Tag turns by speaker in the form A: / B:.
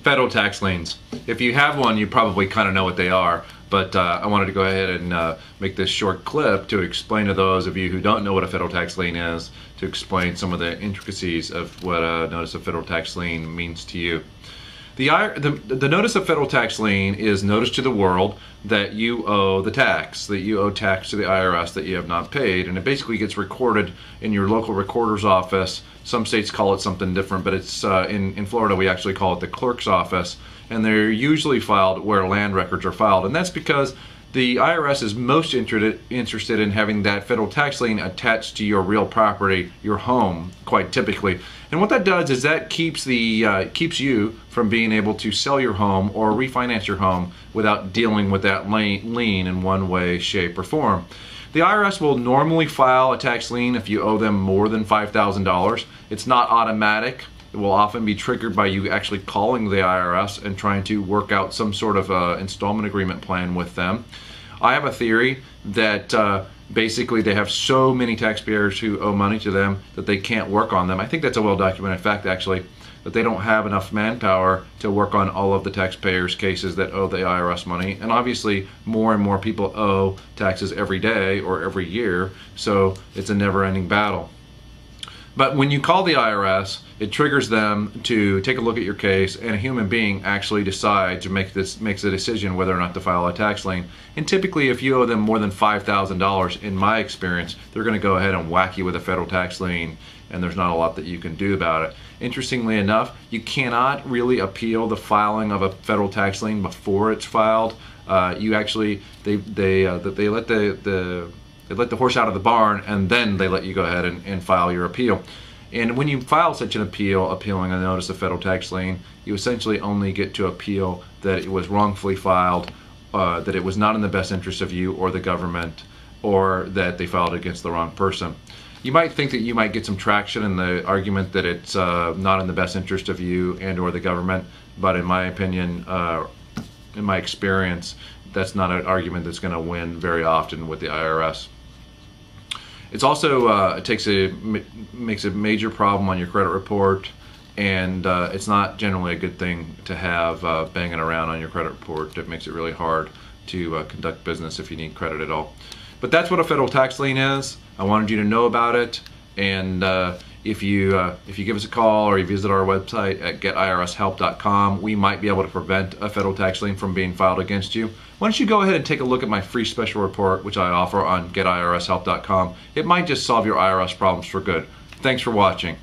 A: Federal tax liens. If you have one, you probably kind of know what they are, but I wanted to go ahead and make this short clip to explain to those of you who don't know what a federal tax lien is, to explain some of the intricacies of what a notice of federal tax lien means to you. The notice of federal tax lien is notice to the world that you owe the tax, that you owe tax to the IRS that you have not paid, and it basically gets recorded in your local recorder's office. Some states call it something different, but it's in Florida we actually call it the clerk's office, and they're usually filed where land records are filed, and that's because the IRS is most interested in having that federal tax lien attached to your real property, your home, quite typically. And what that does is that keeps you from being able to sell your home or refinance your home without dealing with that lien in one way, shape, or form. The IRS will normally file a tax lien if you owe them more than $5,000. It's not automatic. It will often be triggered by you actually calling the IRS and trying to work out some sort of installment agreement plan with them. I have a theory that basically they have so many taxpayers who owe money to them that they can't work on them. I think that's a well-documented fact, actually, that they don't have enough manpower to work on all of the taxpayers' cases that owe the IRS money. And obviously more and more people owe taxes every day or every year, so it's a never-ending battle. But when you call the IRS, it triggers them to take a look at your case, and a human being actually decides or makes a decision whether or not to file a tax lien. And typically, if you owe them more than $5,000, in my experience, they're going to go ahead and whack you with a federal tax lien, and there's not a lot that you can do about it. Interestingly enough, you cannot really appeal the filing of a federal tax lien before it's filed. You actually they let the horse out of the barn, and then they let you go ahead and file your appeal. And when you file such an appeal, appealing a notice of federal tax lien, you essentially only get to appeal that it was wrongfully filed, that it was not in the best interest of you or the government, or that they filed against the wrong person. You might think that you might get some traction in the argument that it's not in the best interest of you and or the government, but in my opinion, in my experience, that's not an argument that's going to win very often with the IRS. It's also makes a major problem on your credit report, and it's not generally a good thing to have banging around on your credit report. It makes it really hard to conduct business if you need credit at all. But that's what a federal tax lien is. I wanted you to know about it, and if you give us a call or you visit our website at getirshelp.com, we might be able to prevent a federal tax lien from being filed against you. Why don't you go ahead and take a look at my free special report, which I offer on getirshelp.com. It might just solve your IRS problems for good. Thanks for watching.